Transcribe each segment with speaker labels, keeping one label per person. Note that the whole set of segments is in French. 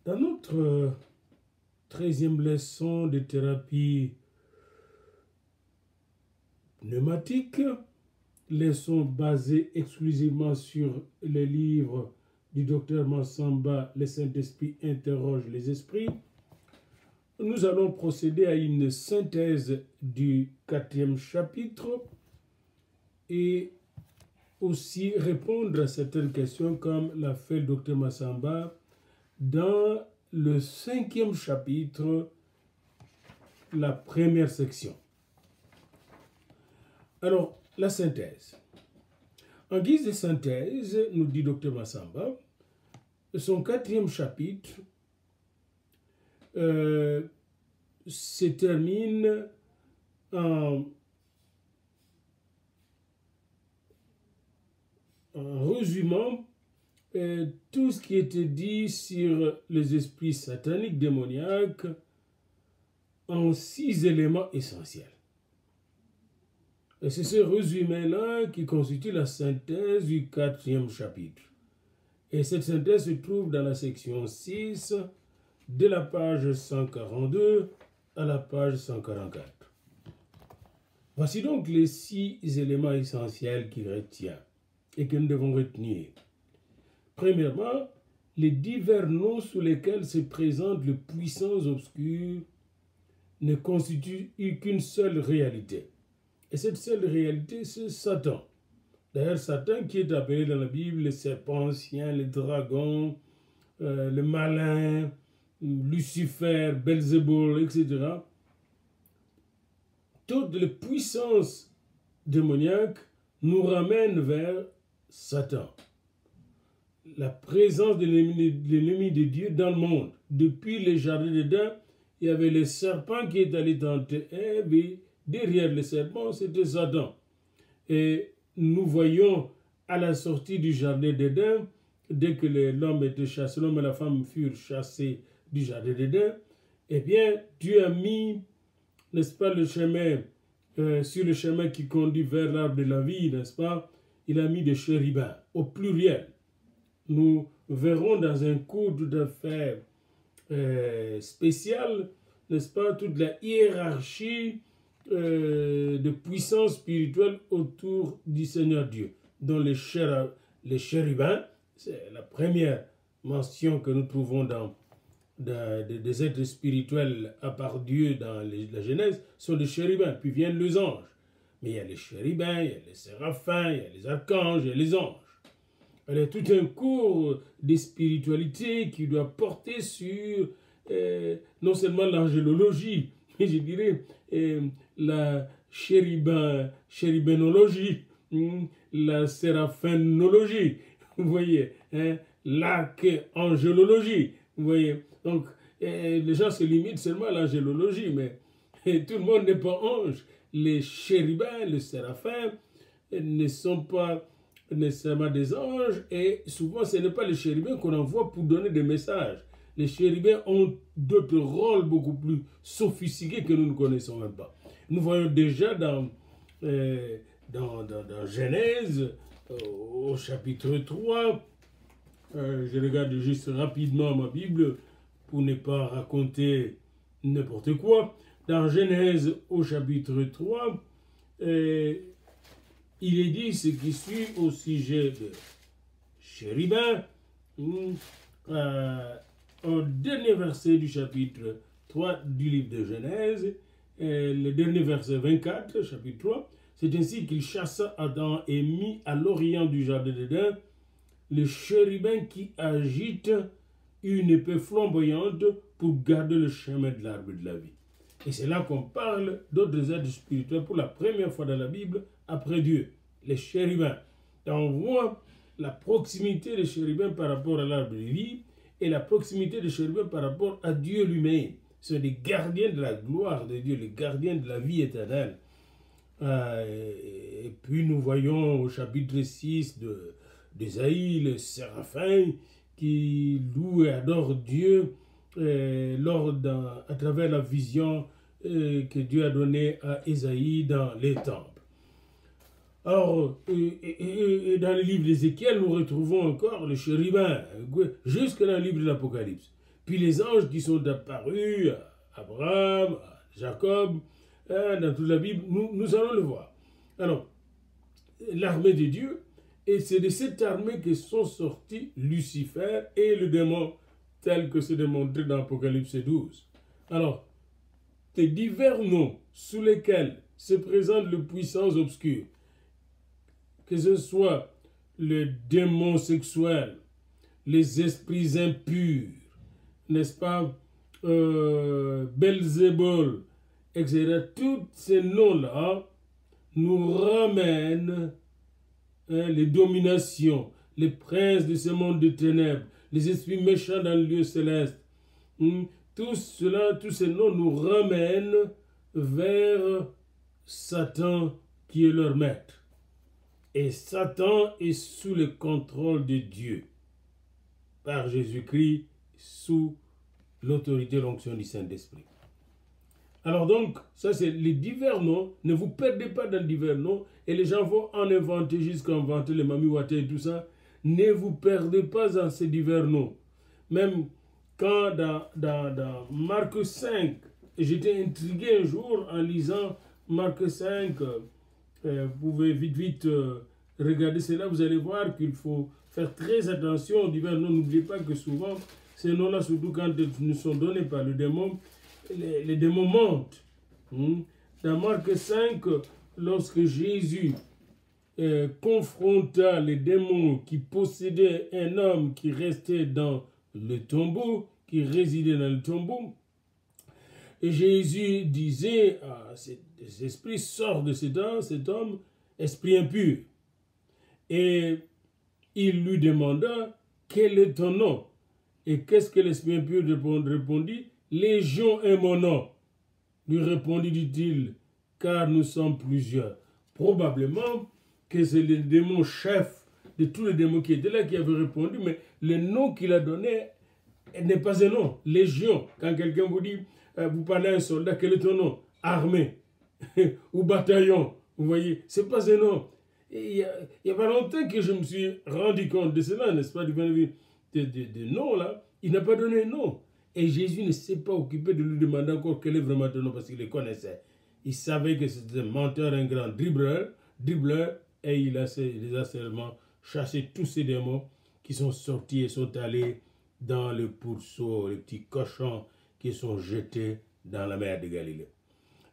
Speaker 1: Dans notre 13e leçon de thérapie pneumatique, leçon basée exclusivement sur les livres du docteur Massamba, le Saint-Esprit interroge les esprits, nous allons procéder à une synthèse du 4e chapitre et aussi répondre à certaines questions comme l'a fait le docteur Massamba dans le 5e chapitre, la première section. Alors, la synthèse. En guise de synthèse, nous dit Dr Massamba, son 4e chapitre se termine en résumant tout ce qui était dit sur les esprits sataniques démoniaques en 6 éléments essentiels. Et c'est ce résumé-là qui constitue la synthèse du 4e chapitre. Et cette synthèse se trouve dans la section 6, de la page 142 à la page 144. Voici donc les 6 éléments essentiels qu'il retient et que nous devons retenir. Premièrement, les divers noms sous lesquels se présentent les puissances obscures ne constituent qu'une seule réalité. Et cette seule réalité, c'est Satan. D'ailleurs, Satan qui est appelé dans la Bible le serpent ancien, le dragon, le malin, Lucifer, Belzéboul, etc. Toutes les puissances démoniaques nous ramènent vers Satan. La présence de l'ennemi de Dieu dans le monde. Depuis le jardin d'Éden, il y avait le serpent qui est allé tenter Ève et derrière le serpent, c'était Satan. Et nous voyons à la sortie du jardin d'Éden, dès que l'homme était chassé, l'homme et la femme furent chassés du jardin d'Éden, eh bien, Dieu a mis, n'est-ce pas, le chemin, sur le chemin qui conduit vers l'arbre de la vie, n'est-ce pas, il a mis des chérubins, au pluriel. Nous verrons dans un cours tout à fait spécial, n'est-ce pas, toute la hiérarchie de puissance spirituelle autour du Seigneur Dieu, dont les chérubins, c'est la première mention que nous trouvons dans des êtres spirituels à part Dieu dans la Genèse, sont des chérubins, puis viennent les anges. Mais il y a les chérubins, il y a les séraphins, il y a les archanges, il y a les anges. Il y a tout un cours de spiritualité qui doit porter sur non seulement l'angélologie, mais je dirais la chérubénologie, la séraphinologie, vous voyez, hein, l'archangélologie, vous voyez. Donc, les gens se limitent seulement à l'angélologie, mais tout le monde n'est pas ange. Les chérubins, les séraphins ne sont pas nécessairement des anges, et souvent ce n'est pas les chérubins qu'on envoie pour donner des messages. Les chérubins ont d'autres rôles beaucoup plus sophistiqués que nous ne connaissons même pas. Nous voyons déjà dans Genèse, au chapitre 3, je regarde juste rapidement ma Bible pour ne pas raconter n'importe quoi. Dans Genèse, au chapitre 3, il est dit ce qui suit au sujet de chérubins. Au dernier verset du chapitre 3 du livre de Genèse, le dernier verset 24, chapitre 3, c'est ainsi qu'il chassa Adam et mit à l'orient du jardin d'Éden le chérubin qui agite une épée flamboyante pour garder le chemin de l'arbre de la vie. Et c'est là qu'on parle d'autres êtres spirituels pour la première fois dans la Bible, après Dieu, les chérubins. On voit la proximité des chérubins par rapport à l'arbre de vie et la proximité des chérubins par rapport à Dieu lui-même. Ce sont les gardiens de la gloire de Dieu, les gardiens de la vie éternelle. Et puis nous voyons au chapitre 6 d'Ésaïe, le séraphin qui loue et adore Dieu à travers la vision que Dieu a donnée à Ésaïe dans les temples. Alors, et dans le livre d'Ézéchiel, nous retrouvons encore le chérubin, jusque dans le livre de l'Apocalypse. Puis les anges qui sont apparus à Abraham, à Jacob, dans toute la Bible, nous allons le voir. Alors, l'armée de Dieu, et c'est de cette armée que sont sortis Lucifer et le démon, tel que c'est démontré dans Apocalypse 12. Alors, ces divers noms sous lesquels se présentent les puissances obscures, que ce soit le démon sexuel, les esprits impurs, n'est-ce pas, Belzébul, etc. Tous ces noms-là nous ramènent les dominations, les princes de ce monde de ténèbres, les esprits méchants dans le lieu céleste. Tout cela, tous ces noms nous ramènent vers Satan qui est leur maître. Et Satan est sous le contrôle de Dieu, par Jésus-Christ, sous l'autorité et l'onction du Saint-Esprit. Alors donc, ça c'est les divers noms. Ne vous perdez pas dans divers noms. Et les gens vont en inventer jusqu'à inventer les mamiwaté et tout ça. Ne vous perdez pas dans ces divers noms. Même quand dans Marc 5, j'étais intrigué un jour en lisant Marc 5, vous pouvez vite regarder cela, vous allez voir qu'il faut faire très attention aux divers noms. N'oubliez pas que souvent, ces noms-là, surtout quand ils nous sont donnés par le démon, les démons montent. Dans Marc 5, lorsque Jésus confronta les démons qui possédaient un homme qui restait dans le tombeau, qui résidait dans le tombeau, et Jésus disait, cet esprit sort de cet homme, esprit impur. Et il lui demanda, quel est ton nom? Et qu'est-ce que l'esprit impur répondit? Légion est mon nom. Lui répondit, dit-il, car nous sommes plusieurs. Probablement que c'est le démon chef de tous les démons qui étaient là qui avait répondu, mais le nom qu'il a donné n'est pas un nom. Légion, quand quelqu'un vous dit, vous parlez à un soldat, quel est ton nom? Armée ou bataillon, vous voyez, c'est pas un nom. Il y a pas longtemps que je me suis rendu compte de cela, n'est-ce pas, du point de vue de nom là, il n'a pas donné un nom. Et Jésus ne s'est pas occupé de lui demander encore quel est vraiment ton nom parce qu'il le connaissait. Il savait que c'était un menteur, un grand dribbleur, et il les a seulement chassé tous ces démons qui sont sortis et sont allés dans le pourceau, les petits cochons qui sont jetés dans la mer de Galilée.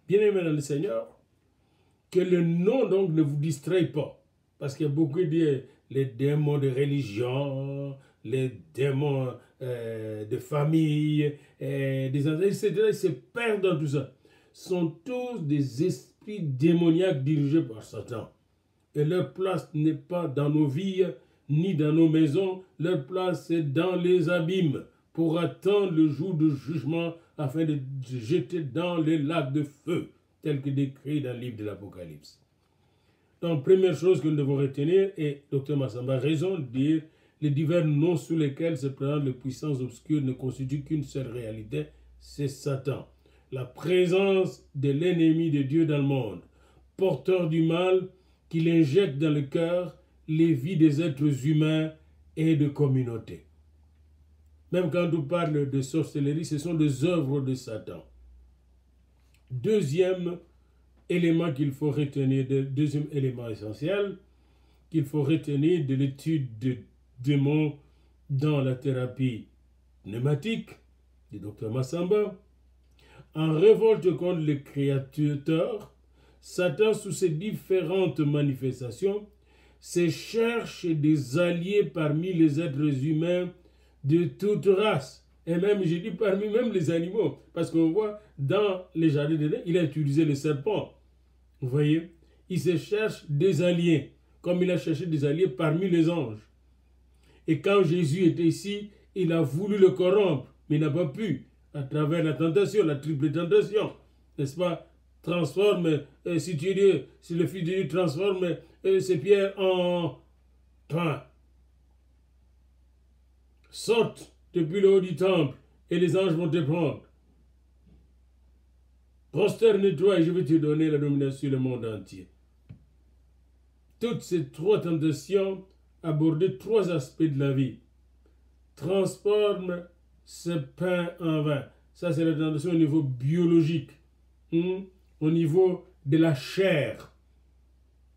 Speaker 1: Bien-aimés dans le Seigneur, que le nom donc ne vous distraie pas. Parce qu'il y a beaucoup de les démons de religion, les démons de famille, des enfants, etc. Ils se perdent dans tout ça. Sont tous des esprits démoniaques dirigés par Satan. Et leur place n'est pas dans nos vies, ni dans nos maisons. Leur place est dans les abîmes pour attendre le jour de jugement afin de jeter dans les lacs de feu, tel que décrit dans le livre de l'Apocalypse. Donc, première chose que nous devons retenir, et Dr Massamba a raison de dire, les divers noms sous lesquels se présentent les puissances obscures ne constituent qu'une seule réalité, c'est Satan. La présence de l'ennemi de Dieu dans le monde, porteur du mal, qu'il injecte dans le cœur les vies des êtres humains et de communautés. Même quand on parle de sorcellerie, ce sont des œuvres de Satan. Deuxième élément qu'il faut retenir, deuxième élément essentiel qu'il faut retenir de l'étude de démons dans la thérapie pneumatique du Dr Massamba, en révolte contre le Créateur, Satan, sous ses différentes manifestations, se cherche des alliés parmi les êtres humains de toute race. Et même, je dis parmi même les animaux, parce qu'on voit dans les jardins d'Éden, il a utilisé le serpent. Vous voyez, il se cherche des alliés, comme il a cherché des alliés parmi les anges. Et quand Jésus était ici, il a voulu le corrompre, mais il n'a pas pu, à travers la tentation, la triple tentation, n'est-ce pas? Transforme, si tu es Dieu, si le Fils de Dieu transforme ces pierres en pain. Saute depuis le haut du temple et les anges vont te prendre. Prosterne-toi et je vais te donner la domination sur le monde entier. Toutes ces trois tentations abordent trois aspects de la vie. Transforme ce pain en vain. Ça, c'est la tentation au niveau biologique, au niveau de la chair.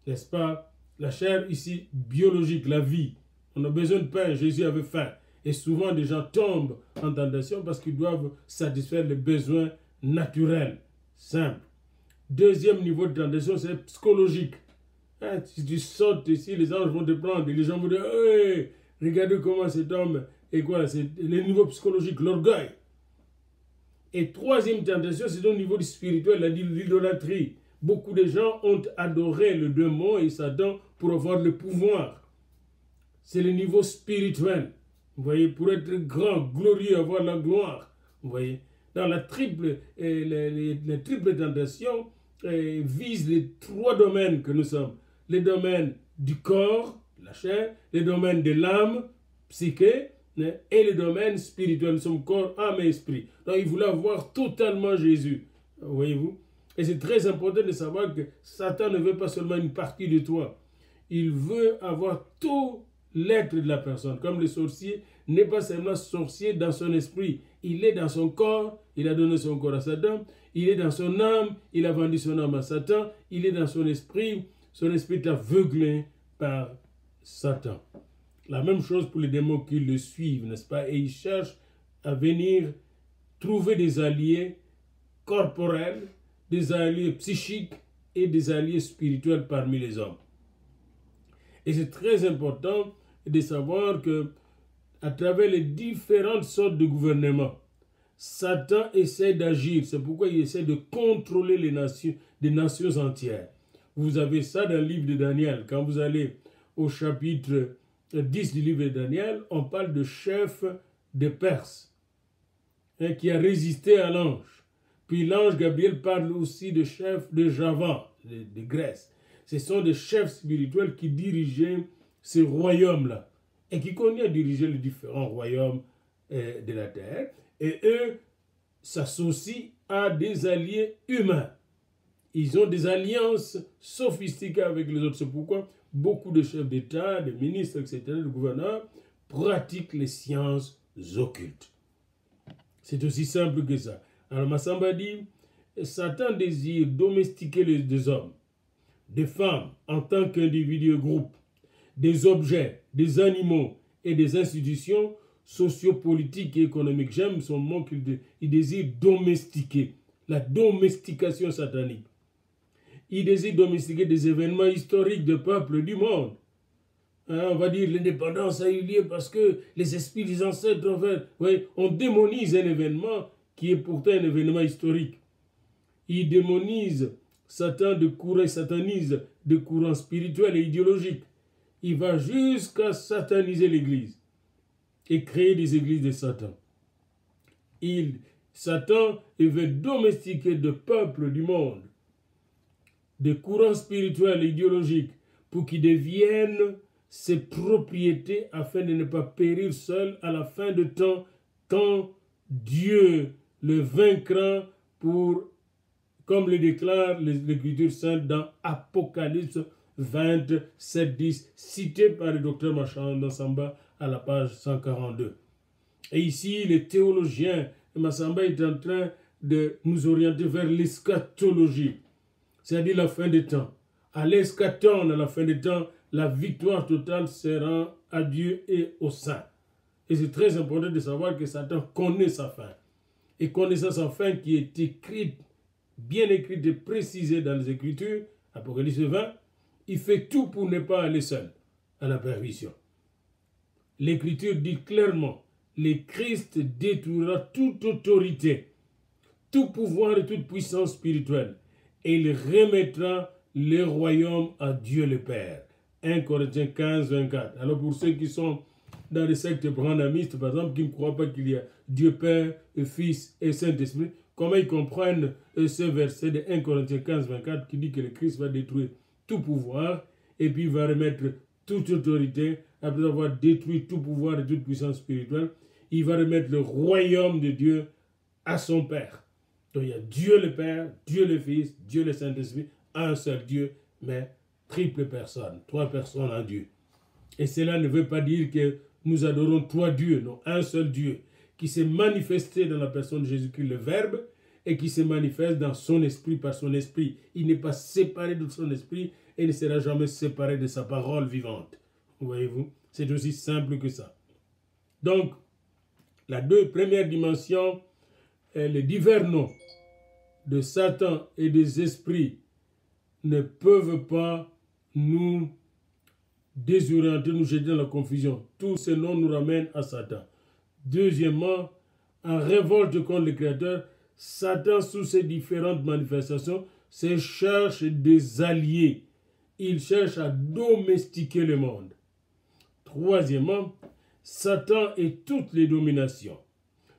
Speaker 1: N'est-ce pas? La chair ici, biologique, la vie. On a besoin de pain, Jésus avait faim. Et souvent, des gens tombent en tentation parce qu'ils doivent satisfaire les besoins naturels, simples. Deuxième niveau de tentation, c'est psychologique. Hein, si tu sautes ici, les anges vont te prendre et les gens vont dire hey, regardez comment cet homme. Et quoi, c'est le niveau psychologique, l'orgueil. Et troisième tentation, c'est au niveau du spirituel, l'idolâtrie. Beaucoup de gens ont adoré le démon et Satan pour avoir le pouvoir. C'est le niveau spirituel. Vous voyez, pour être grand, glorieux, avoir la gloire. Vous voyez, dans la triple tentation vise les trois domaines que nous sommes. Les domaines du corps, la chair, les domaines de l'âme, psyché, et le domaine spirituel. Nous sommes corps, âme et esprit. Donc il voulait avoir totalement Jésus. Voyez-vous? Et c'est très important de savoir que Satan ne veut pas seulement une partie de toi. Il veut avoir tout l'être de la personne. Comme le sorcier n'est pas seulement sorcier dans son esprit. Il est dans son corps, il a donné son corps à Satan. Il est dans son âme, il a vendu son âme à Satan. Il est dans son esprit est aveuglé par Satan. La même chose pour les démons qui le suivent, n'est-ce pas? Et ils cherchent à venir trouver des alliés corporels, des alliés psychiques et des alliés spirituels parmi les hommes. Et c'est très important de savoir que à travers les différentes sortes de gouvernements, Satan essaie d'agir. C'est pourquoi il essaie de contrôler les nations, des nations entières. Vous avez ça dans le livre de Daniel. Quand vous allez au chapitre 10 du livre de Daniel, on parle de chef de Perse qui a résisté à l'ange. Puis l'ange Gabriel parle aussi de chef de Javan, de Grèce. Ce sont des chefs spirituels qui dirigeaient ce royaume-là et qui connaissent diriger les différents royaumes de la terre. Et eux s'associent à des alliés humains. Ils ont des alliances sophistiquées avec les autres. C'est pourquoi beaucoup de chefs d'État, de ministres, etc., de gouverneurs, pratiquent les sciences occultes. C'est aussi simple que ça. Alors Massamba dit, Satan désire domestiquer les hommes, des femmes en tant qu'individus groupe, des objets, des animaux et des institutions sociopolitiques et économiques. J'aime son mot qu'il désire domestiquer, la domestication satanique. Il désire domestiquer des événements historiques de peuples du monde. Hein, on va dire l'indépendance a eu lieu parce que les esprits des ancêtres ont fait. Oui, on démonise un événement qui est pourtant un événement historique. Il démonise Satan de courant, satanise de courants spirituels et idéologiques. Il va jusqu'à sataniser l'Église et créer des églises de Satan. Satan veut domestiquer de peuples du monde, des courants spirituels et idéologiques, pour qu'ils deviennent ses propriétés afin de ne pas périr seul à la fin de temps, quand Dieu le vaincra pour, comme le déclare l'Écriture sainte dans Apocalypse 27, 10, cité par le docteur Massamba à la page 142. Et ici, les théologiens, Massamba est en train de nous orienter vers l'eschatologie, c'est-à-dire la fin des temps. À l'eschaton, à la fin des temps, la victoire totale sera à Dieu et aux saints. Et c'est très important de savoir que Satan connaît sa fin. Et connaissant sa fin qui est écrite, bien écrite et précisée dans les Écritures, Apocalypse 20, il fait tout pour ne pas aller seul à la perdition. L'Écriture dit clairement, le Christ détruira toute autorité, tout pouvoir et toute puissance spirituelle, et il remettra le royaume à Dieu le Père. 1 Corinthiens 15, 24. Alors pour ceux qui sont dans les sectes branhamistes, par exemple, qui ne croient pas qu'il y a Dieu Père, Fils et Saint-Esprit, comment ils comprennent ce verset de 1 Corinthiens 15, 24 qui dit que le Christ va détruire tout pouvoir et puis il va remettre toute autorité, après avoir détruit tout pouvoir et toute puissance spirituelle, il va remettre le royaume de Dieu à son Père. Donc il y a Dieu le Père, Dieu le Fils, Dieu le Saint-Esprit, un seul Dieu, mais triple personne, trois personnes en Dieu. Et cela ne veut pas dire que nous adorons trois dieux, non, un seul Dieu, qui s'est manifesté dans la personne de Jésus-Christ, le Verbe, et qui se manifeste dans son esprit par son esprit. Il n'est pas séparé de son esprit et ne sera jamais séparé de sa parole vivante. Voyez-vous, c'est aussi simple que ça. Donc, la première dimension, les divers noms de Satan et des esprits ne peuvent pas nous désorienter, nous jeter dans la confusion. Tous ces noms nous ramènent à Satan. Deuxièmement, en révolte contre le Créateur, Satan, sous ses différentes manifestations, cherche des alliés. Il cherche à domestiquer le monde. Troisièmement, Satan et toutes les dominations,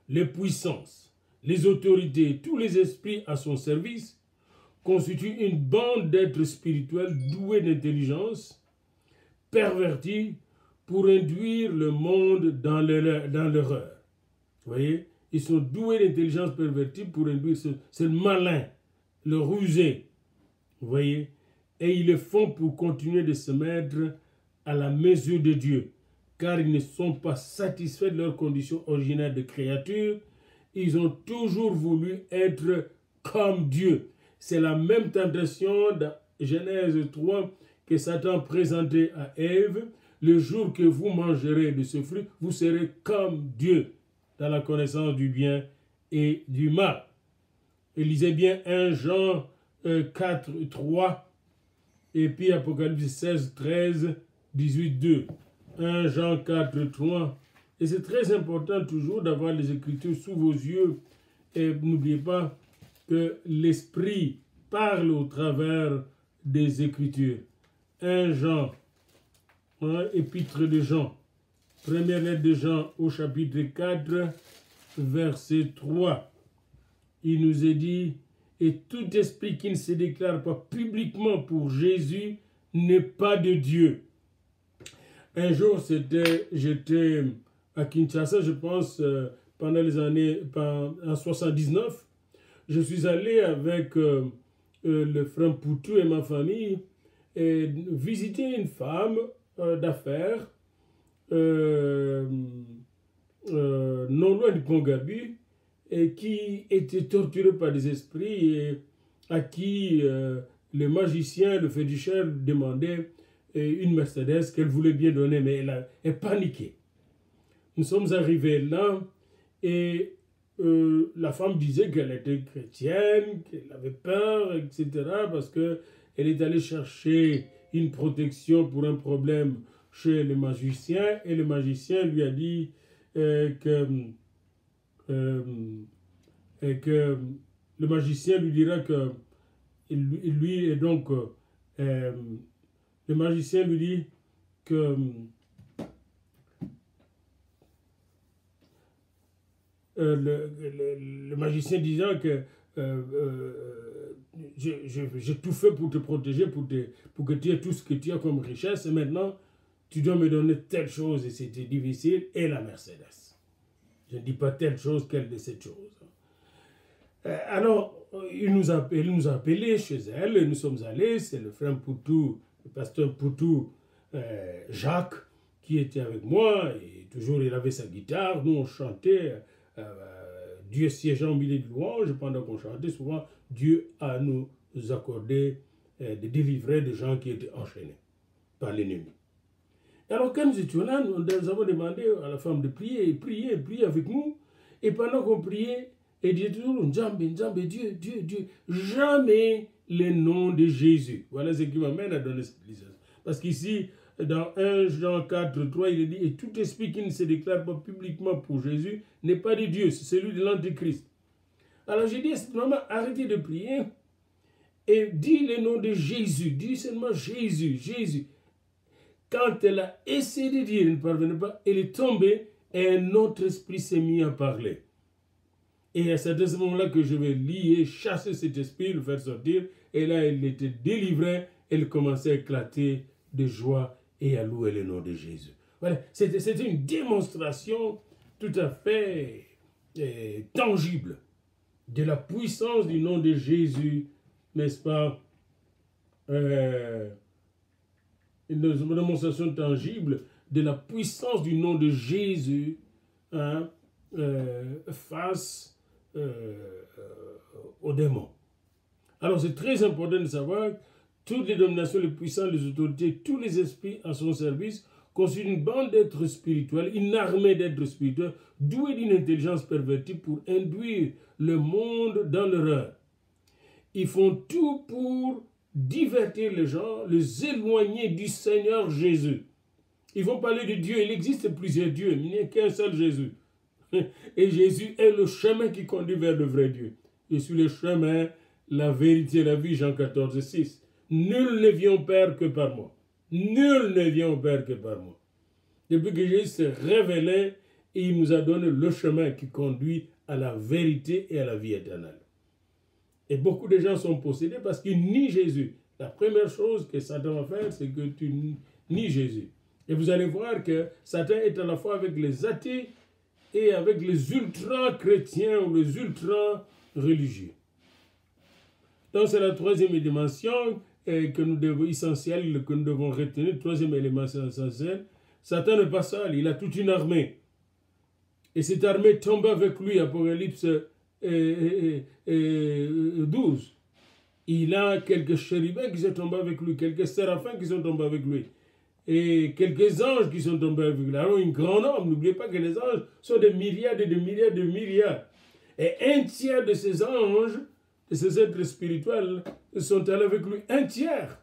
Speaker 1: les puissances, les autorités, tous les esprits à son service constituent une bande d'êtres spirituels doués d'intelligence, pervertis pour induire le monde dans l'erreur. Vous voyez, ils sont doués d'intelligence pervertie pour induire c'est le malin, le rusé. Vous voyez, et ils le font pour continuer de se mettre à la mesure de Dieu, car ils ne sont pas satisfaits de leur condition originelle de créature. Ils ont toujours voulu être comme Dieu. C'est la même tentation dans Genèse 3 que Satan présentait à Ève. Le jour que vous mangerez de ce fruit, vous serez comme Dieu, dans la connaissance du bien et du mal. Et lisez bien 1 Jean 4, 3, et puis Apocalypse 16, 13, 18, 2. 1 Jean 4, 3. Et c'est très important toujours d'avoir les Écritures sous vos yeux. Et n'oubliez pas que l'Esprit parle au travers des Écritures. 1 Jean, épître de Jean, première lettre de Jean au chapitre 4, verset 3. Il nous est dit, et tout esprit qui ne se déclare pas publiquement pour Jésus n'est pas de Dieu. Un jour, j'étais à Kinshasa, je pense, pendant les années, en 79. Je suis allé avec le frère Poutou et ma famille et visiter une femme d'affaires non loin du Pont-Gabu et qui était torturée par des esprits et à qui le magicien, le féticheur demandait une Mercedes qu'elle voulait bien donner, mais elle paniquait. Nous sommes arrivés là et la femme disait qu'elle était chrétienne, qu'elle avait peur, etc. parce qu'elle est allée chercher une protection pour un problème chez le magicien et le magicien lui a dit que le magicien lui dira que lui et donc le magicien lui dit que le magicien disant que j'ai tout fait pour te protéger, pour que tu aies tout ce que tu as comme richesse, et maintenant tu dois me donner telle chose et c'était difficile, et la Mercedes. Je ne dis pas telle chose, quelle de ces choses. Alors, il nous a appelés chez elle, et nous sommes allés, c'est le frère Poutou, le pasteur Poutou, Jacques, qui était avec moi, et toujours il avait sa guitare, nous on chantait, Dieu siégeant au milieu de louanges, pendant qu'on chantait, souvent Dieu a nous accordé de délivrer des gens qui étaient enchaînés par l'ennemi. Alors quand nous étions là, nous avons demandé à la femme de prier, prier avec nous, et pendant qu'on priait, elle disait toujours Nzambe, Dieu, Dieu, jamais le nom de Jésus. Voilà ce qui m'amène à donner cette licence. Parce qu'ici, dans 1 Jean 4, 3, il est dit, et tout esprit qui ne se déclare pas publiquement pour Jésus n'est pas de Dieu, c'est celui de l'Antéchrist. Alors j'ai dit à cette maman, arrêtez de prier et dis le nom de Jésus, dis seulement Jésus, Jésus. Quand elle a essayé de dire, elle ne parvenait pas, elle est tombée et un autre esprit s'est mis à parler. Et c'est à ce moment-là que je vais lier, chasser cet esprit, le faire sortir. Et là, elle était délivrée, elle commençait à éclater de joie et à louer le nom de Jésus. Voilà, c'était une démonstration tout à fait tangible de la puissance du nom de Jésus, n'est-ce pas? Une démonstration tangible de la puissance du nom de Jésus, hein, face aux démons. Alors c'est très important de savoir que toutes les dominations, les puissances, les autorités, tous les esprits à son service constituent une bande d'êtres spirituels, une armée d'êtres spirituels, doués d'une intelligence pervertie pour induire le monde dans l'erreur. Ils font tout pour divertir les gens, les éloigner du Seigneur Jésus. Ils vont parler de Dieu. Il existe plusieurs dieux, mais il n'y a qu'un seul Jésus. Et Jésus est le chemin qui conduit vers le vrai Dieu. Je suis le chemin, la vérité et la vie, Jean 14, 6. Nul ne vient au Père que par moi. Nul ne vient au Père que par moi. Depuis que Jésus s'est révélé, il nous a donné le chemin qui conduit à la vérité et à la vie éternelle. Et beaucoup de gens sont possédés parce qu'ils nient Jésus. La première chose que Satan va faire, c'est que tu nies Jésus. Et vous allez voir que Satan est à la fois avec les athées et avec les ultra-chrétiens ou les ultra-religieux. Donc c'est la troisième dimension essentielle que nous devons retenir, troisième élément essentiel. Satan n'est pas seul, il a toute une armée. Et cette armée tombe avec lui, Apocalypse 12. Il a quelques chérubins qui sont tombés avec lui, quelques séraphins qui sont tombés avec lui, et quelques anges qui sont tombés avec lui. Alors, un grand nombre, n'oubliez pas que les anges sont des milliards et des milliards de milliards. Et un tiers de ces anges, de ces êtres spirituels, sont allés avec lui. Un tiers.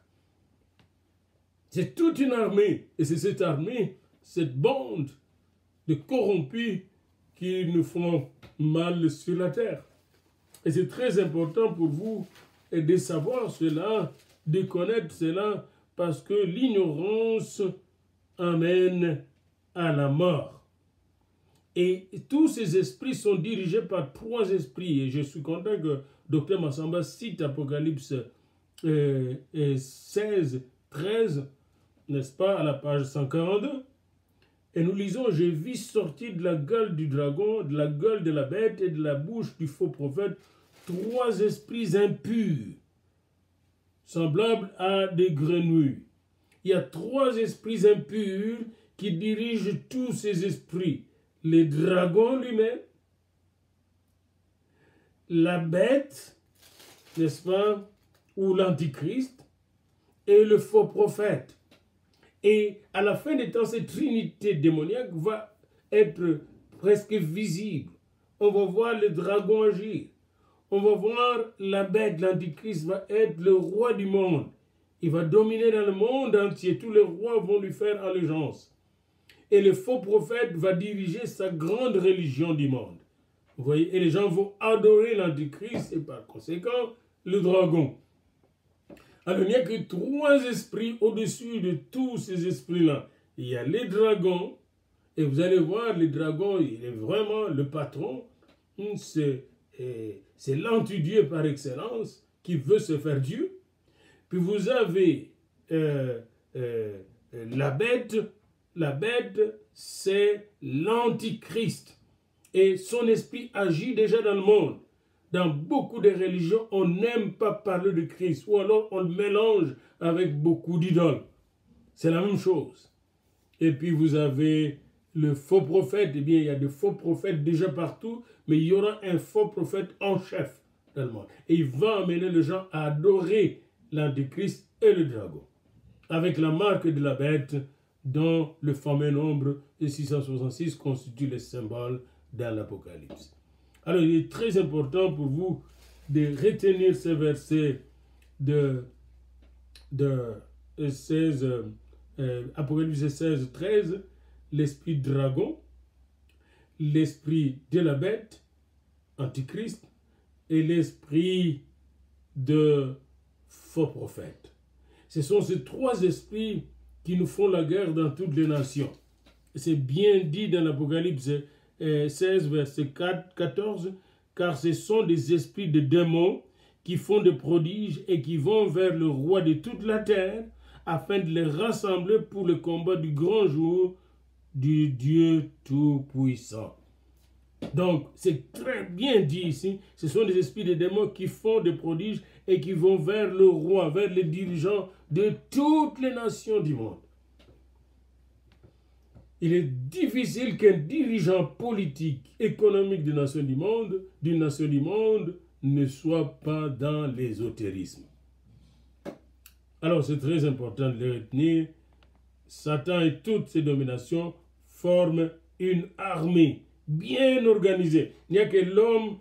Speaker 1: C'est toute une armée. Et c'est cette armée, cette bande de corrompus qui nous font mal sur la terre. Et c'est très important pour vous de savoir cela, de connaître cela, parce que l'ignorance amène à la mort. Et tous ces esprits sont dirigés par trois esprits. Et je suis content que Dr Massamba cite Apocalypse 16, 13, n'est-ce pas, à la page 142. Et nous lisons, « Je vis sortir de la gueule du dragon, de la gueule de la bête et de la bouche du faux prophète, trois esprits impurs, semblables à des grenouilles. » Il y a trois esprits impurs qui dirigent tous ces esprits. Le dragon lui-même, la bête, n'est-ce pas, ou l'antichrist, et le faux prophète. Et à la fin des temps, cette trinité démoniaque va être presque visible. On va voir le dragon agir. On va voir la bête, l'antichrist va être le roi du monde. Il va dominer dans le monde entier. Tous les rois vont lui faire allégeance. Et le faux prophète va diriger sa grande religion du monde. Vous voyez, et les gens vont adorer l'antichrist et par conséquent le dragon. Alors, il n'y a que trois esprits au-dessus de tous ces esprits-là. Il y a les dragons, et vous allez voir, les dragons, il est vraiment le patron. C'est l'anti-dieu par excellence qui veut se faire Dieu. Puis vous avez la bête. La bête, c'est l'antichrist. Et son esprit agit déjà dans le monde. Dans beaucoup de religions, on n'aime pas parler de Christ, ou alors on le mélange avec beaucoup d'idoles. C'est la même chose. Et puis vous avez le faux prophète. Eh bien, il y a des faux prophètes déjà partout, mais il y aura un faux prophète en chef dans le monde. Et il va amener les gens à adorer l'antichrist et le dragon, avec la marque de la bête, dont le fameux nombre de 666 constitue le symbole dans l'Apocalypse. Alors, il est très important pour vous de retenir ce verset de 16, Apocalypse 16, 13, l'esprit dragon, l'esprit de la bête, antichrist, et l'esprit de faux prophète. Ce sont ces trois esprits qui nous font la guerre dans toutes les nations. C'est bien dit dans l'Apocalypse 16, verset 14, car ce sont des esprits de démons qui font des prodiges et qui vont vers le roi de toute la terre afin de les rassembler pour le combat du grand jour du Dieu Tout-Puissant. Donc, c'est très bien dit ici, ce sont des esprits de démons qui font des prodiges et qui vont vers le roi, vers les dirigeants de toutes les nations du monde. il est difficile qu'un dirigeant politique, économique d'une nation du monde, ne soit pas dans l'ésotérisme. Alors c'est très important de le retenir. Satan et toutes ses dominations forment une armée bien organisée. Il n'y a que l'homme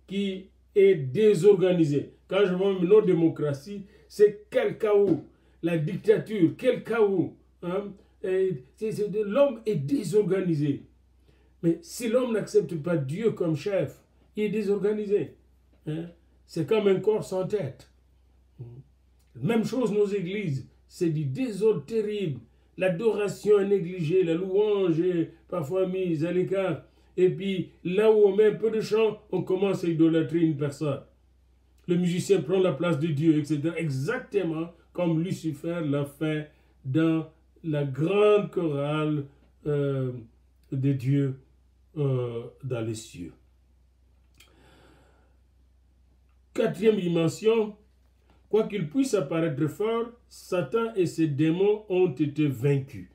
Speaker 1: qui est désorganisé. Quand je vois nos démocraties, c'est quel chaos. La dictature, quel chaos. Hein? L'homme est désorganisé. Mais si l'homme n'accepte pas Dieu comme chef, il est désorganisé. Hein? C'est comme un corps sans tête. Même chose nos églises. C'est du désordre terrible. L'adoration est négligée, la louange est parfois mise à l'écart. Et puis, là où on met un peu de chant, on commence à idolâtrer une personne. Le musicien prend la place de Dieu, etc. Exactement comme Lucifer l'a fait dans la grande chorale de Dieu dans les cieux. Quatrième dimension, quoi qu'il puisse apparaître fort, Satan et ses démons ont été vaincus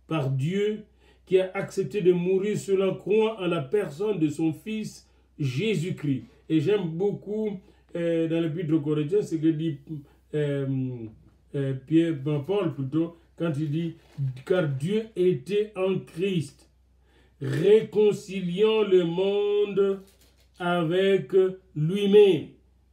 Speaker 1: par Dieu qui a accepté de mourir sur la croix en la personne de son Fils Jésus-Christ. Et j'aime beaucoup dans l'Épître aux Corinthiens ce que dit Paul plutôt, quand il dit « Car Dieu était en Christ, réconciliant le monde avec lui-même. »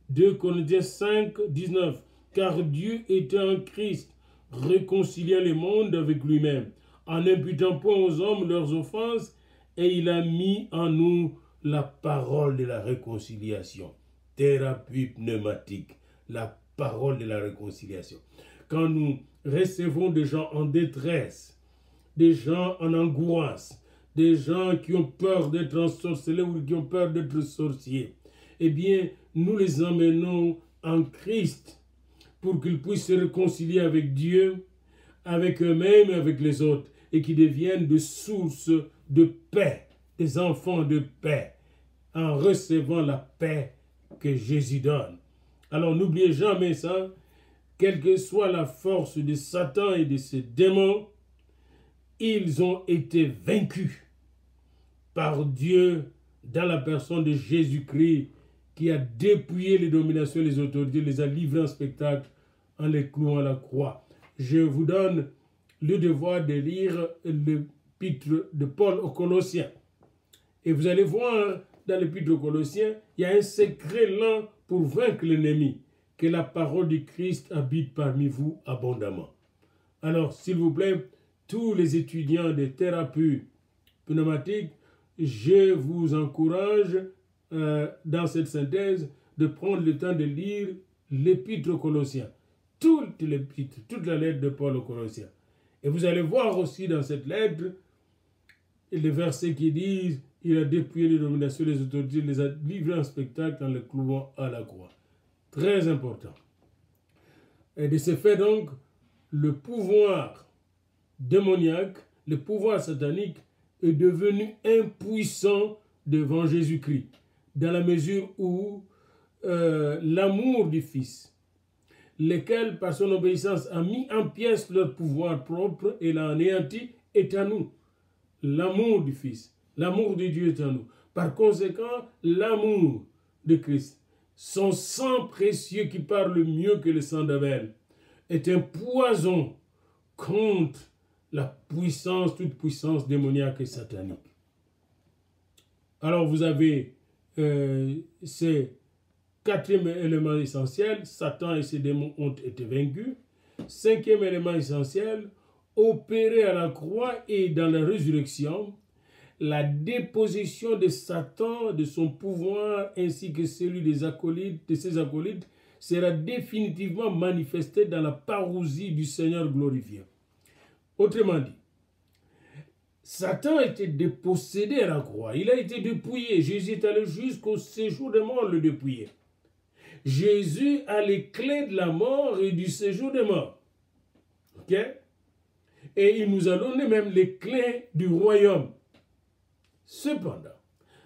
Speaker 1: 2 Corinthiens 5, 19. « Car Dieu était en Christ, réconciliant le monde avec lui-même, en n'imputant point aux hommes leurs offenses, et il a mis en nous la parole de la réconciliation. » Thérapie pneumatique, la parole de la réconciliation. Quand nous recevons des gens en détresse, des gens en angoisse, des gens qui ont peur d'être ensorcelés ou qui ont peur d'être sorciers, eh bien, nous les emmenons en Christ pour qu'ils puissent se réconcilier avec Dieu, avec eux-mêmes et avec les autres, et qui deviennent des sources de paix, des enfants de paix, en recevant la paix que Jésus donne. Alors n'oubliez jamais ça, quelle que soit la force de Satan et de ses démons, ils ont été vaincus par Dieu dans la personne de Jésus-Christ qui a dépouillé les dominations et les autorités, les a livrés en spectacle en les clouant à la croix. Je vous donne le devoir de lire l'épître de Paul aux Colossiens. Et vous allez voir dans l'épître aux Colossiens, il y a un secret là pour vaincre l'ennemi, que la parole du Christ habite parmi vous abondamment. Alors, s'il vous plaît, tous les étudiants des thérapies pneumatiques, je vous encourage dans cette synthèse de prendre le temps de lire l'épître aux Colossiens, toute l'épître, toute la lettre de Paul aux Colossiens. Et vous allez voir aussi dans cette lettre les versets qui disent « Il a dépouillé les dominations, les autorités, les a livrés en spectacle en les clouant à la croix ». Très important. Et de ce fait donc, le pouvoir démoniaque, le pouvoir satanique est devenu impuissant devant Jésus-Christ, dans la mesure où l'amour du Fils, lequel par son obéissance a mis en pièces leur pouvoir propre et l'a anéanti, est à nous. L'amour du Fils, l'amour de Dieu est en nous. Par conséquent, l'amour de Christ, son sang précieux qui parle mieux que le sang d'Abel, est un poison contre la puissance, toute puissance démoniaque et satanique. Alors vous avez ces quatrième élément essentiel, Satan et ses démons ont été vaincus. Cinquième élément essentiel, opéré à la croix et dans la résurrection, la déposition de Satan, de son pouvoir, ainsi que celui des acolytes, de ses acolytes, sera définitivement manifestée dans la parousie du Seigneur glorifié. Autrement dit, Satan a été dépossédé à la croix, il a été dépouillé. Jésus est allé jusqu'au séjour des morts le dépouiller. Jésus a les clés de la mort et du séjour des morts. Ok? Et il nous a donné même les clés du royaume. Cependant,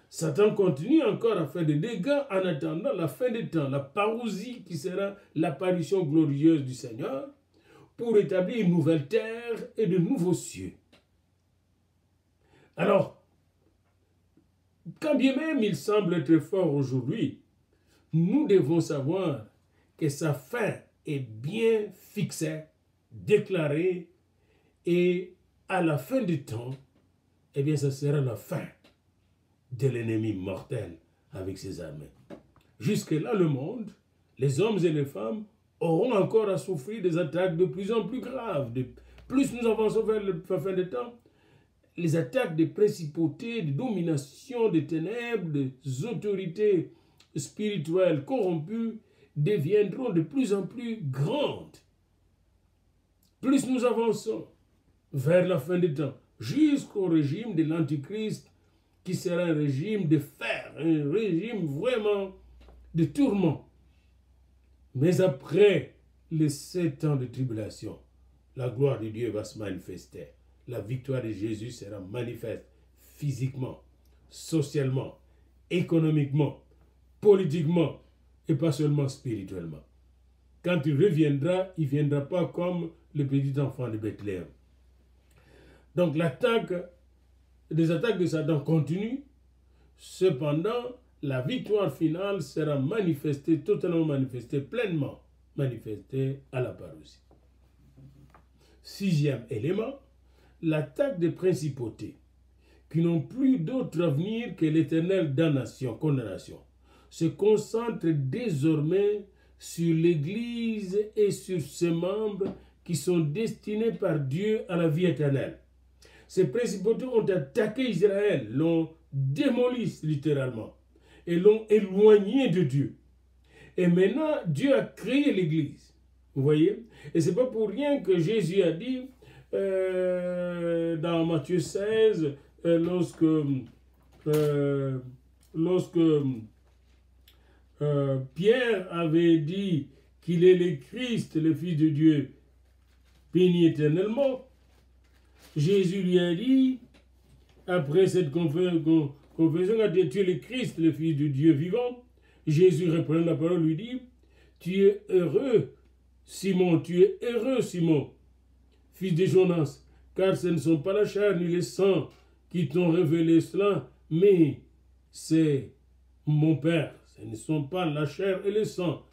Speaker 1: Satan continue encore à faire des dégâts en attendant la fin des temps, la parousie qui sera l'apparition glorieuse du Seigneur pour établir une nouvelle terre et de nouveaux cieux. Alors, quand bien même il semble être fort aujourd'hui, nous devons savoir que sa fin est bien fixée, déclarée, et à la fin du temps, eh bien, ce sera la fin de l'ennemi mortel avec ses armées. Jusque-là, le monde, les hommes et les femmes, auront encore à souffrir des attaques de plus en plus graves. Plus nous avançons vers la fin des temps, les attaques des principautés, de domination, des ténèbres, des autorités spirituelles corrompues deviendront de plus en plus grandes. Plus nous avançons vers la fin des temps, jusqu'au régime de l'Antichrist, qui sera un régime de fer, un régime vraiment de tourment. Mais après les 7 ans de tribulation, la gloire de Dieu va se manifester. La victoire de Jésus sera manifeste physiquement, socialement, économiquement, politiquement et pas seulement spirituellement. Quand il reviendra, il ne viendra pas comme le petit enfant de Bethléem. Donc les attaques de Satan continuent. Cependant, la victoire finale sera manifestée, totalement manifestée, pleinement manifestée à la parousie. 6e élément, l'attaque des principautés, qui n'ont plus d'autre avenir que l'éternelle condamnation, se concentre désormais sur l'Église et sur ses membres qui sont destinés par Dieu à la vie éternelle. Ces principautés ont attaqué Israël, l'ont démoli littéralement et l'ont éloigné de Dieu. Et maintenant, Dieu a créé l'Église. Vous voyez? Et ce n'est pas pour rien que Jésus a dit dans Matthieu 16, lorsque Pierre avait dit qu'il est le Christ, le Fils de Dieu, béni éternellement, Jésus lui a dit, après cette confession, a dit, tu es le Christ, le Fils de Dieu vivant. Jésus reprend la parole, lui dit, tu es heureux, Simon, fils de Jonas, car ce ne sont pas la chair ni le sang qui t'ont révélé cela, mais c'est mon Père. Ce ne sont pas la chair et le sang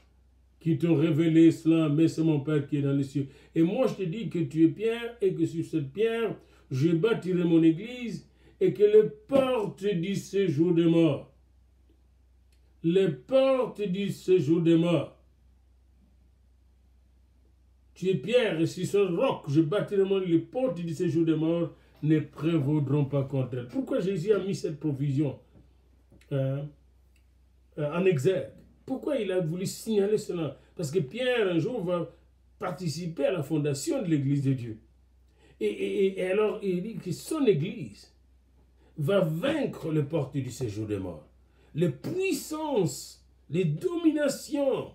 Speaker 1: qui t'ont révélé cela, mais c'est mon Père qui est dans les cieux. Et moi, je te dis que tu es Pierre, et que sur cette pierre, je bâtirai mon église, et que les portes du séjour des morts, tu es Pierre, et sur ce roc, je bâtirai les portes du séjour des morts, ne prévaudront pas contre elle. Pourquoi Jésus a mis cette provision en exergue? Pourquoi il a voulu signaler cela? Parce que Pierre, un jour, va participer à la fondation de l'Église de Dieu. Et alors, il dit que son Église va vaincre les portes du séjour des morts. Les puissances, les dominations,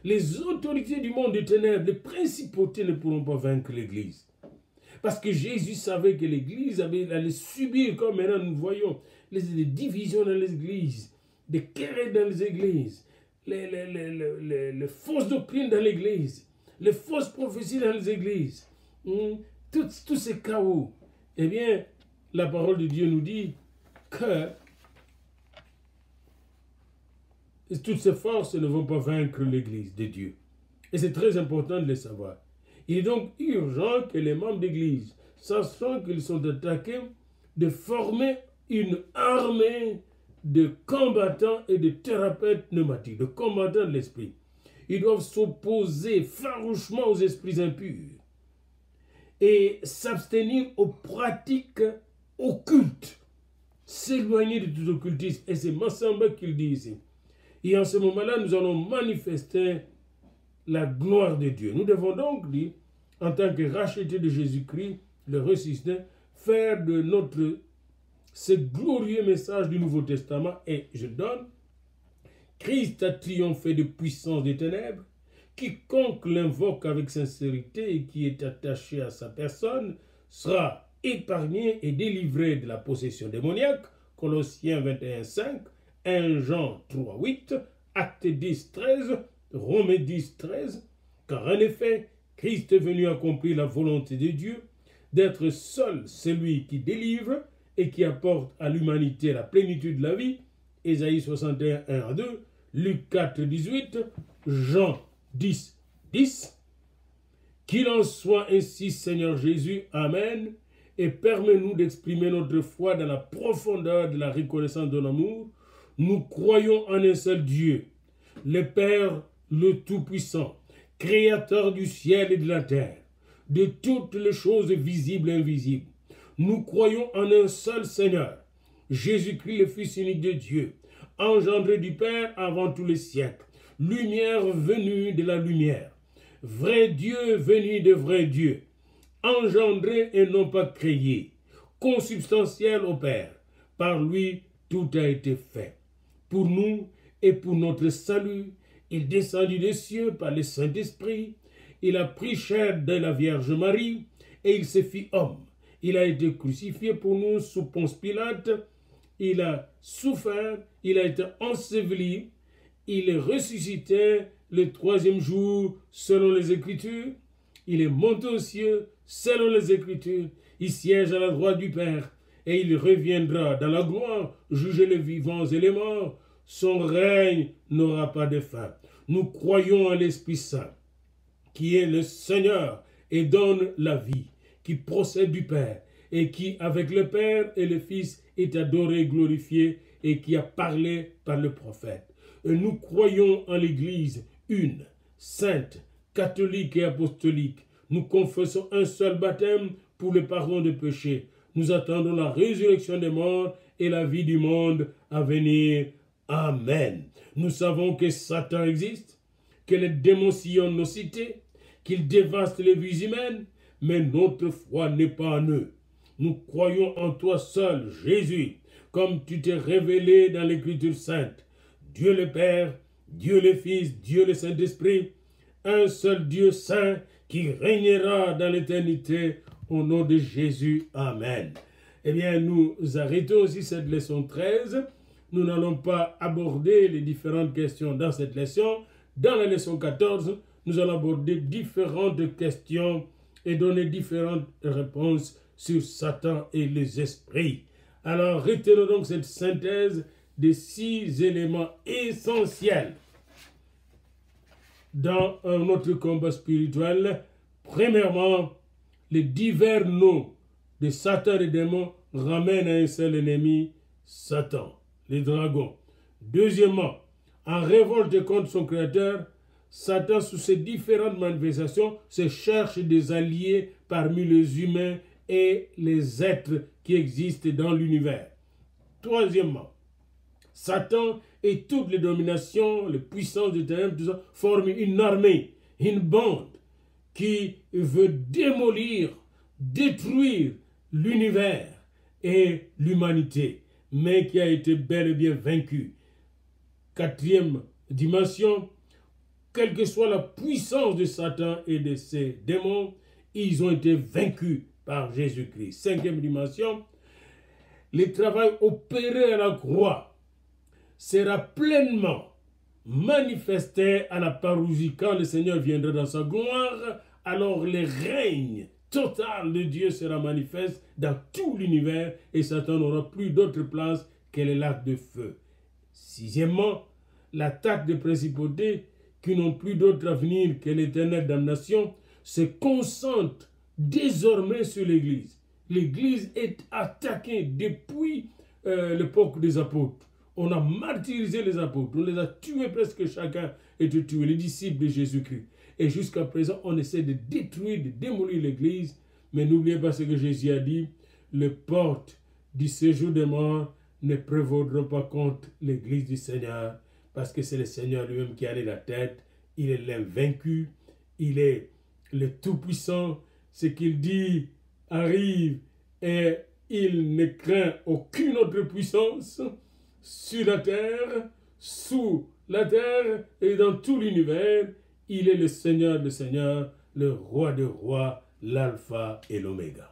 Speaker 1: les autorités du monde des ténèbres, les principautés ne pourront pas vaincre l'Église. Parce que Jésus savait que l'Église allait subir, comme maintenant nous voyons, les divisions dans l'Église, des querelles dans les églises, les fausses doctrines dans l'Église, les fausses prophéties dans les églises, tous ces chaos. Eh bien, la parole de Dieu nous dit que toutes ces forces ne vont pas vaincre l'Église de Dieu. Et c'est très important de le savoir. Il est donc urgent que les membres d'Église, sachant qu'ils sont attaqués, de former une armée de combattants et de thérapeutes pneumatiques, de combattants de l'esprit. Ils doivent s'opposer farouchement aux esprits impurs et s'abstenir aux pratiques occultes, s'éloigner de tout occultisme. Et c'est Massamba qui le dit ici. Et en ce moment-là, nous allons manifester la gloire de Dieu. Nous devons donc, dit, en tant que rachetés de Jésus-Christ, le ressuscité, faire de ce glorieux message du Nouveau Testament. Et je donne, Christ a triomphé de puissance des ténèbres. Quiconque l'invoque avec sincérité et qui est attaché à sa personne sera épargné et délivré de la possession démoniaque. Colossiens 21:5, 1 Jean 3:8, Actes 10:13, Romains 10:13. Car en effet, Christ est venu accomplir la volonté de Dieu, d'être seul celui qui délivre et qui apporte à l'humanité la plénitude de la vie. Ésaïe 61, 1 à 2, Luc 4, 18, Jean 10, 10. Qu'il en soit ainsi, Seigneur Jésus, Amen, et permets-nous d'exprimer notre foi dans la profondeur de la reconnaissance de l'amour. Nous croyons en un seul Dieu, le Père, le Tout-Puissant, Créateur du ciel et de la terre, de toutes les choses visibles et invisibles. Nous croyons en un seul Seigneur, Jésus-Christ, le Fils unique de Dieu, engendré du Père avant tous les siècles, lumière venue de la lumière, vrai Dieu venu de vrai Dieu, engendré et non pas créé, consubstantiel au Père. Par lui, tout a été fait. Pour nous et pour notre salut, il descendit des cieux par le Saint-Esprit, il a pris chair de la Vierge Marie, et il s'est fait homme. Il a été crucifié pour nous sous Ponce Pilate, il a souffert, il a été enseveli, il est ressuscité le troisième jour selon les Écritures, il est monté aux cieux selon les Écritures, il siège à la droite du Père, et il reviendra dans la gloire, juger les vivants et les morts. Son règne n'aura pas de fin. Nous croyons en l'Esprit Saint, qui est le Seigneur et donne la vie, qui procède du Père, et qui, avec le Père et le Fils, est adoré et glorifié, et qui a parlé par le prophète. Et nous croyons en l'Église une, sainte, catholique et apostolique. Nous confessons un seul baptême pour le pardon des péchés. Nous attendons la résurrection des morts et la vie du monde à venir. Amen. Nous savons que Satan existe, que les démons sillonnent nos cités, qu'il dévaste les vies humaines, mais notre foi n'est pas en eux. Nous croyons en toi seul, Jésus, comme tu t'es révélé dans l'Écriture sainte. Dieu le Père, Dieu le Fils, Dieu le Saint-Esprit, un seul Dieu saint qui régnera dans l'éternité au nom de Jésus. Amen. Eh bien, nous arrêtons aussi cette leçon 13. Nous n'allons pas aborder les différentes questions dans cette leçon. Dans la leçon 14, nous allons aborder différentes questions et donner différentes réponses sur Satan et les esprits. Alors, retenons donc cette synthèse des 6 éléments essentiels dans notre combat spirituel. Premièrement, les divers noms de Satan et des démons ramènent à un seul ennemi, Satan, les dragons. Deuxièmement, en révolte contre son créateur, Satan, sous ses différentes manifestations, se cherche des alliés parmi les humains et les êtres qui existent dans l'univers. Troisièmement, Satan et toutes les dominations, les puissances des ténèbres, tout ça, forment une armée, une bande qui veut démolir, détruire l'univers et l'humanité, mais qui a été bel et bien vaincu. Quatrième dimension, quelle que soit la puissance de Satan et de ses démons, ils ont été vaincus par Jésus-Christ. Cinquième dimension, le travail opéré à la croix sera pleinement manifesté à la parousie quand le Seigneur viendra dans sa gloire. Alors le règne total de Dieu sera manifeste dans tout l'univers et Satan n'aura plus d'autre place que les lacs de feu. Sixièmement, l'attaque des principautés qui n'ont plus d'autre avenir que l'éternelle damnation se concentre désormais sur l'Église. L'Église est attaquée depuis l'époque des apôtres. On a martyrisé les apôtres, on les a tués, presque chacun était tué, les disciples de Jésus-Christ. Et jusqu'à présent, on essaie de détruire, de démolir l'Église. Mais n'oubliez pas ce que Jésus a dit, les portes du séjour des morts ne prévaudront pas contre l'Église du Seigneur, parce que c'est le Seigneur lui-même qui a la tête, il est l'invaincu, il est le Tout-Puissant, ce qu'il dit arrive et il ne craint aucune autre puissance sur la terre, sous la terre et dans tout l'univers. Il est le Seigneur des seigneurs, le roi des rois, l'alpha et l'oméga.